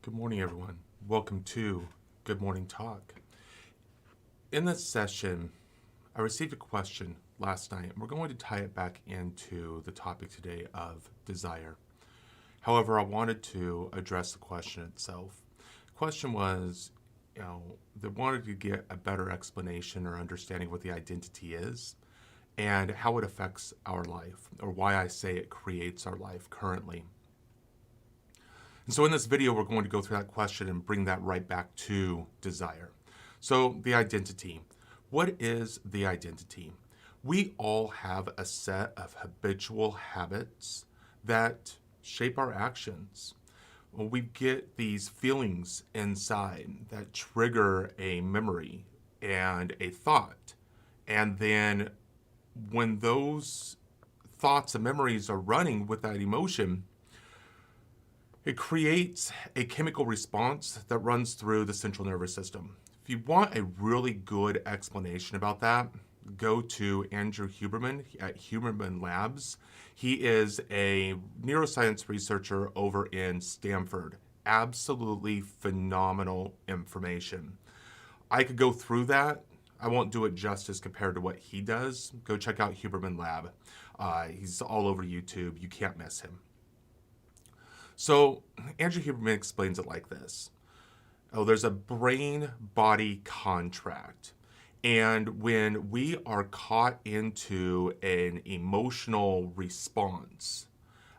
Good morning, everyone. Welcome to Good Morning Talk. In this session, I received a question last night, and we're going to tie it back into the topic today of desire. However, I wanted to address the question itself. The question was, they wanted to get a better explanation or understanding what the identity is and how it affects our life, or why I say it creates our life currently. And so in this video, we're going to go through that question and bring that right back to desire. So the identity. What is the identity? We all have a set of habitual habits that shape our actions. We get these feelings inside that trigger a memory and a thought. And then when those thoughts and memories are running with that emotion, it creates a chemical response that runs through the central nervous system. If you want a really good explanation about that, go to Andrew Huberman at Huberman Labs. He is a neuroscience researcher over in Stanford. Absolutely phenomenal information. I could go through that. I won't do it justice compared to what he does. Go check out Huberman Lab. He's all over YouTube. You can't miss him. So Andrew Huberman explains it like this. There's a brain-body contract. And when we are caught into an emotional response,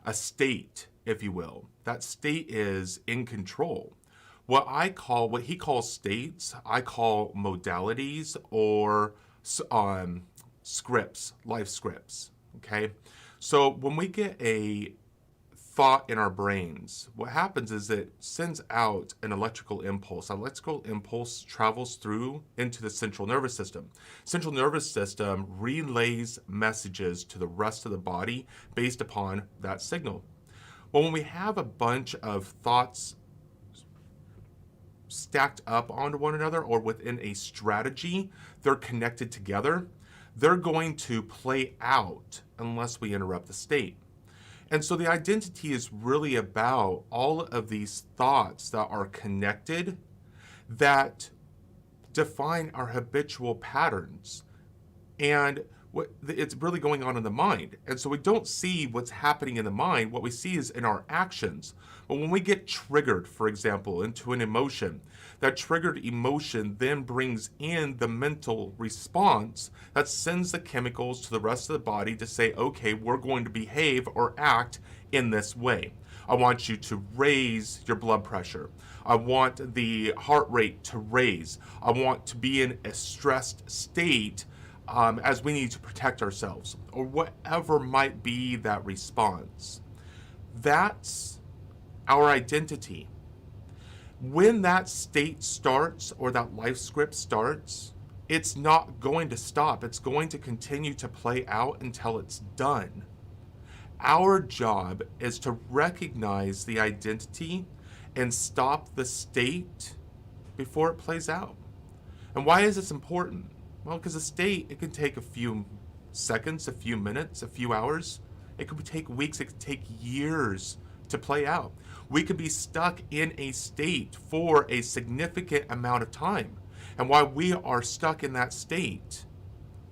a state, if you will, that state is in control. What he calls states, I call modalities or scripts, life scripts, okay? So when we get a thought in our brains, what happens is it sends out an electrical impulse. An electrical impulse travels through into the central nervous system. Central nervous system relays messages to the rest of the body based upon that signal. Well, when we have a bunch of thoughts stacked up onto one another or within a strategy, they're connected together, they're going to play out unless we interrupt the state. And so the identity is really about all of these thoughts that are connected that define our habitual patterns. And it's really going on in the mind. And so we don't see what's happening in the mind. What we see is in our actions. But when we get triggered, for example, into an emotion, that triggered emotion then brings in the mental response that sends the chemicals to the rest of the body to say, okay, we're going to behave or act in this way. I want you to raise your blood pressure. I want the heart rate to raise. I want to be in a stressed state as we need to protect ourselves, or whatever might be that response. That's our identity. When that state starts or that life script starts, it's not going to stop. It's going to continue to play out until it's done. Our job is to recognize the identity and stop the state before it plays out. And why is this important? Well, because a state, it can take a few seconds, a few minutes, a few hours. It could take weeks, it could take years to play out. We could be stuck in a state for a significant amount of time. And while we are stuck in that state,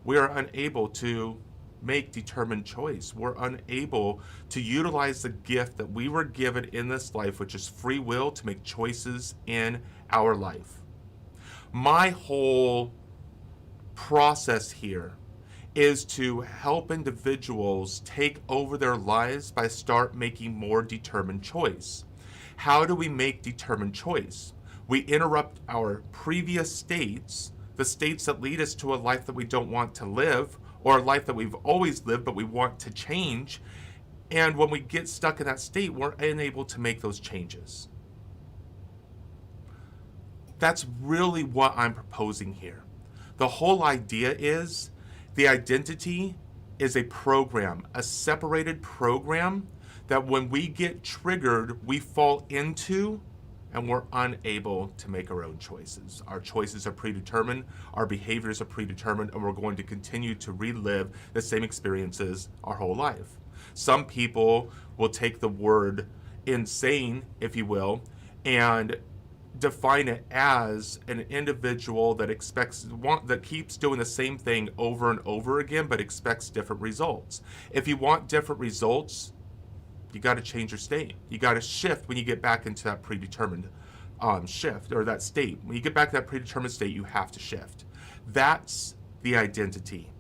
we are unable to make determined choice. We're unable to utilize the gift that we were given in this life, which is free will, to make choices in our life. My whole process here is to help individuals take over their lives by start making more determined choice. How do we make determined choice? We interrupt our previous states, the states that lead us to a life that we don't want to live, or a life that we've always lived but we want to change. And when we get stuck in that state, we're unable to make those changes. That's really what I'm proposing here. The whole idea is the identity is a program, a separated program that when we get triggered, we fall into and we're unable to make our own choices. Our choices are predetermined, our behaviors are predetermined, and we're going to continue to relive the same experiences our whole life. Some people will take the word insane, if you will, and define it as an individual that that keeps doing the same thing over and over again but expects different results. If you want different results, you got to change your state. You got to shift when you get back into that predetermined shift, or that state. When you get back to that predetermined state, you have to shift. That's the identity.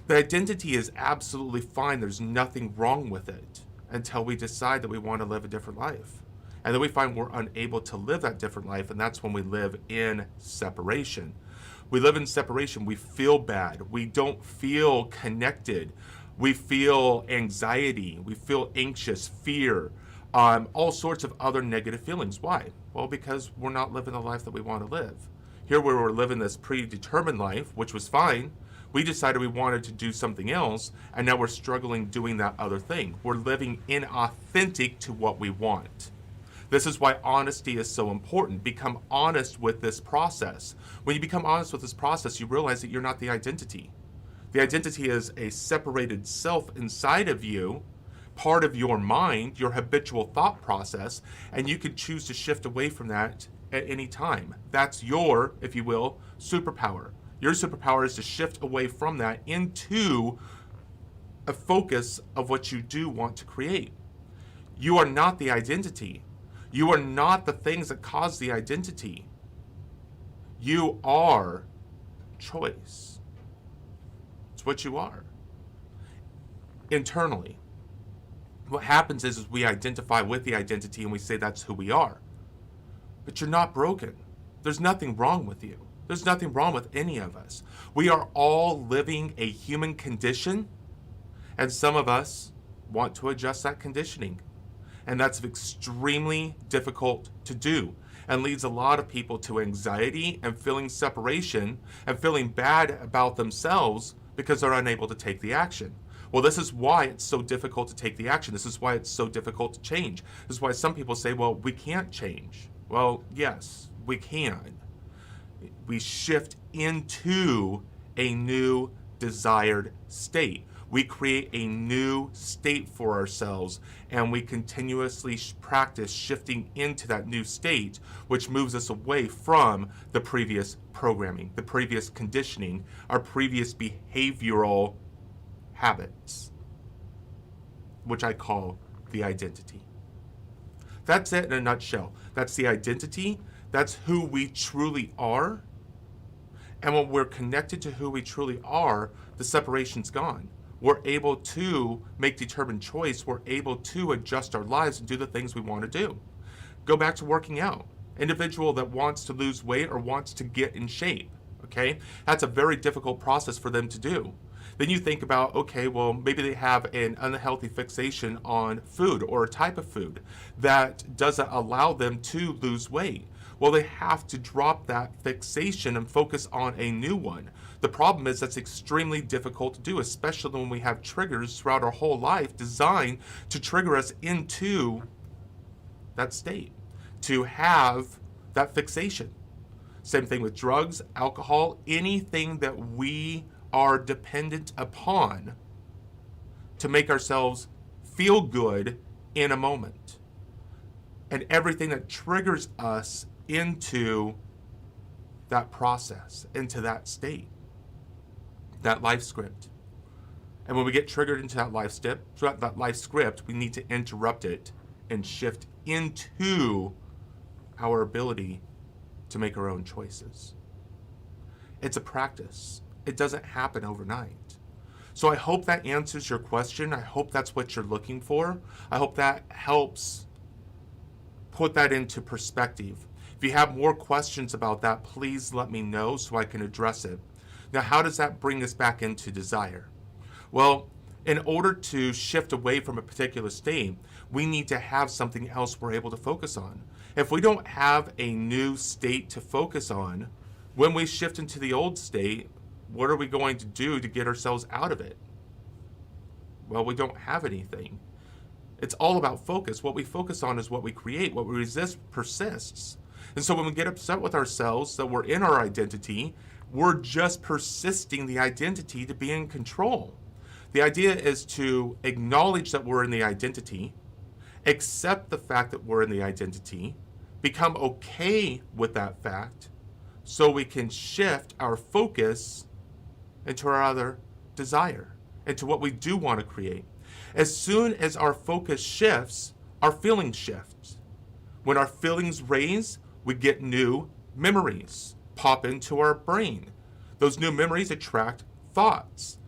The identity is absolutely fine. There's nothing wrong with it until we decide that we want to live a different life. And then we find we're unable to live that different life, and that's when we live in separation. We live in separation. We feel bad. We don't feel connected. We feel anxiety. We feel anxious, fear, all sorts of other negative feelings. Why? Well, because we're not living the life that we want to live. Here we were living this predetermined life, which was fine. We decided we wanted to do something else, and now we're struggling doing that other thing. We're living inauthentic to what we want. This is why honesty is so important. Become honest with this process. When you become honest with this process, you realize that you're not the identity. The identity is a separated self inside of you, part of your mind, your habitual thought process, and you can choose to shift away from that at any time. That's your, if you will, superpower. Your superpower is to shift away from that into a focus of what you do want to create. You are not the identity. You are not the things that cause the identity. You are choice. It's what you are. Internally, what happens is we identify with the identity and we say that's who we are. But you're not broken. There's nothing wrong with you. There's nothing wrong with any of us. We are all living a human condition, and some of us want to adjust that conditioning. And that's extremely difficult to do and leads a lot of people to anxiety and feeling separation and feeling bad about themselves because they're unable to take the action. Well, this is why it's so difficult to take the action. This is why it's so difficult to change. This is why some people say, well, we can't change. Well, yes, we can. We shift into a new desired state. We create a new state for ourselves, and we continuously practice shifting into that new state, which moves us away from the previous programming, the previous conditioning, our previous behavioral habits, which I call the identity. That's it in a nutshell. That's the identity. That's who we truly are. And when we're connected to who we truly are, the separation's gone. We're able to make determined choice. We're able to adjust our lives and do the things we want to do. Go back to working out. Individual that wants to lose weight or wants to get in shape, okay? That's a very difficult process for them to do. Then you think about, okay, well, maybe they have an unhealthy fixation on food or a type of food that doesn't allow them to lose weight. Well, they have to drop that fixation and focus on a new one. The problem is that's extremely difficult to do, especially when we have triggers throughout our whole life designed to trigger us into that state, to have that fixation. Same thing with drugs, alcohol, anything that we are dependent upon to make ourselves feel good in a moment. And everything that triggers us into that process, into that state, that life script. And when we get triggered into that life script, we need to interrupt it and shift into our ability to make our own choices. It's a practice. It doesn't happen overnight. So I hope that answers your question. I hope that's what you're looking for. I hope that helps put that into perspective. If you have more questions about that, please let me know so I can address it. Now, how does that bring us back into desire? Well, in order to shift away from a particular state, we need to have something else we're able to focus on. If we don't have a new state to focus on, when we shift into the old state, what are we going to do to get ourselves out of it? Well, we don't have anything. It's all about focus. What we focus on is what we create. What we resist persists. And so when we get upset with ourselves that we're in our identity, we're just persisting the identity to be in control. The idea is to acknowledge that we're in the identity accept the fact that we're in the identity, become okay with that fact, so we can shift our focus into our other desire, into what we do want to create. As soon as our focus shifts, our feelings shift. When our feelings raise, we get new memories pop into our brain. Those new memories attract thoughts.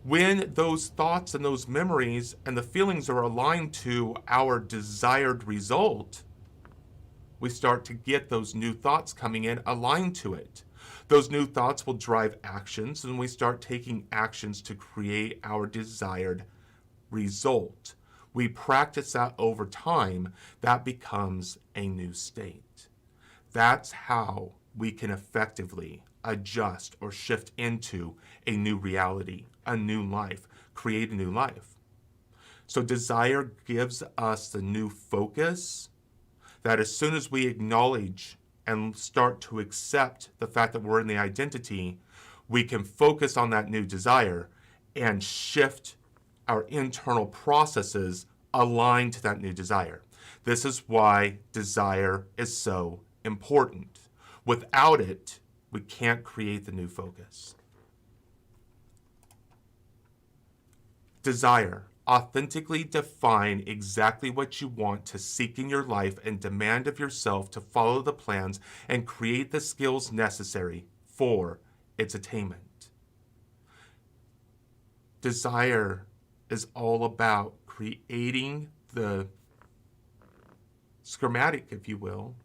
When those thoughts and those memories and the feelings are aligned to our desired result, we start to get those new thoughts coming in aligned to it. Those new thoughts will drive actions, and we start taking actions to create our desired result. We practice that over time, that becomes a new state. That's how we can effectively adjust or shift into a new reality, a new life, create a new life. So desire gives us the new focus that as soon as we acknowledge and start to accept the fact that we're in the identity, we can focus on that new desire and shift our internal processes aligned to that new desire. This is why desire is so important. Without it, we can't create the new focus. Desire. Authentically define exactly what you want to seek in your life and demand of yourself to follow the plans and create the skills necessary for its attainment. Desire is all about creating the schematic, if you will,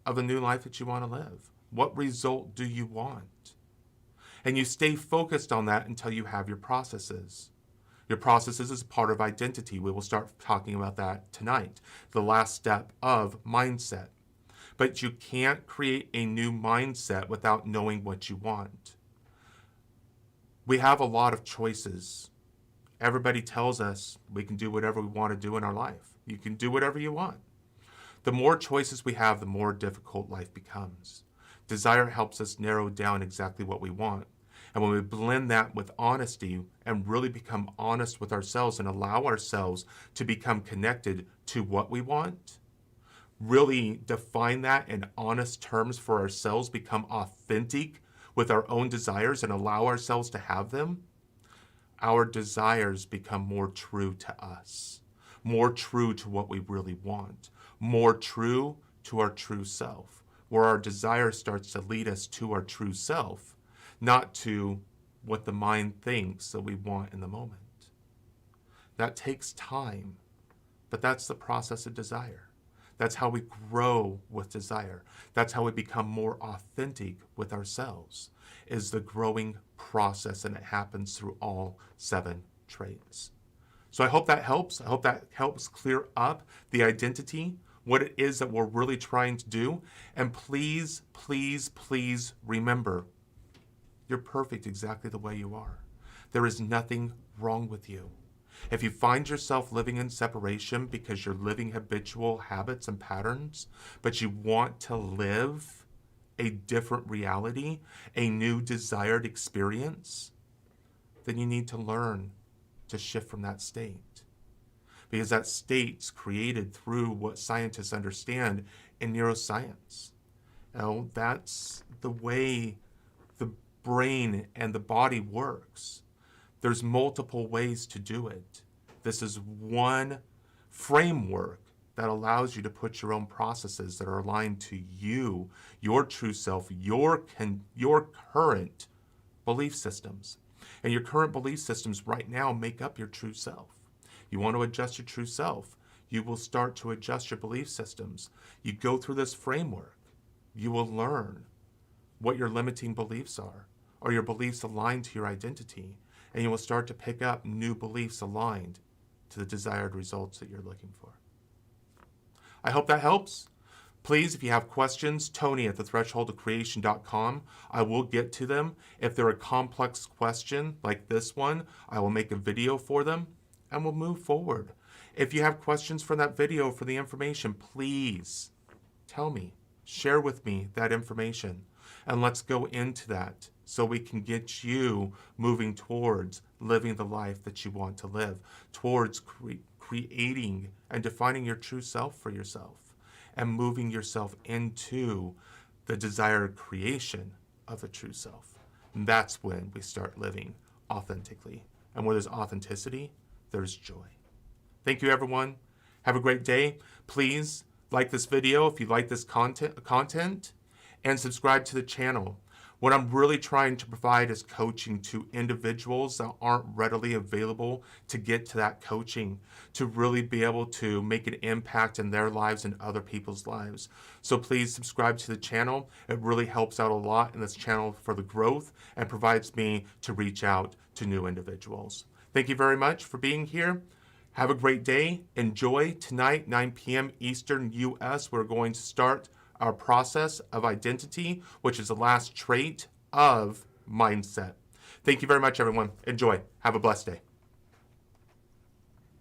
of a new life that you want to live. What result do you want? And you stay focused on that until you have your processes. Your processes is part of identity. We will start talking about that tonight. The last step of mindset. But you can't create a new mindset without knowing what you want. We have a lot of choices. Everybody tells us we can do whatever we want to do in our life. You can do whatever you want. The more choices we have, the more difficult life becomes. Desire helps us narrow down exactly what we want. And when we blend that with honesty and really become honest with ourselves and allow ourselves to become connected to what we want, really define that in honest terms for ourselves, become authentic with our own desires and allow ourselves to have them, our desires become more true to us, more true to what we really want, more true to our true self, where our desire starts to lead us to our true self, not to what the mind thinks that we want in the moment. That takes time, but that's the process of desire. That's how we grow with desire. That's how we become more authentic with ourselves, is the growing process, and it happens through all 7 traits. So I hope that helps. I hope that helps clear up the identity, what it is that we're really trying to do. And please, please, please remember, you're perfect exactly the way you are. There is nothing wrong with you. If you find yourself living in separation because you're living habitual habits and patterns, but you want to live a different reality, a new desired experience, then you need to learn to shift from that state. Because that state's created through what scientists understand in neuroscience. That's the way the brain and the body works. There's multiple ways to do it. This is one framework that allows you to put your own processes that are aligned to you, your true self, your current belief systems. And your current belief systems right now make up your true self. You want to adjust your true self, you will start to adjust your belief systems. You go through this framework. You will learn what your limiting beliefs are, or your beliefs aligned to your identity, and you will start to pick up new beliefs aligned to the desired results that you're looking for. I hope that helps. Please, if you have questions, Tony at thethresholdofcreation.com. I will get to them. If they're a complex question like this one, I will make a video for them and we'll move forward. If you have questions for that video, for the information, please tell me, share with me that information, and let's go into that so we can get you moving towards living the life that you want to live, towards creating and defining your true self for yourself and moving yourself into the desired creation of a true self. And that's when we start living authentically. And where there's authenticity, there's joy. Thank you, everyone. Have a great day. Please like this video if you like this content and subscribe to the channel. What I'm really trying to provide is coaching to individuals that aren't readily available to get to that coaching, to really be able to make an impact in their lives and other people's lives. So please subscribe to the channel. It really helps out a lot in this channel for the growth and provides me to reach out to new individuals. Thank you very much for being here. Have a great day. Enjoy tonight, 9 p.m. Eastern U.S. We're going to start our process of identity, which is the last trait of mindset. Thank you very much, everyone. Enjoy. Have a blessed day.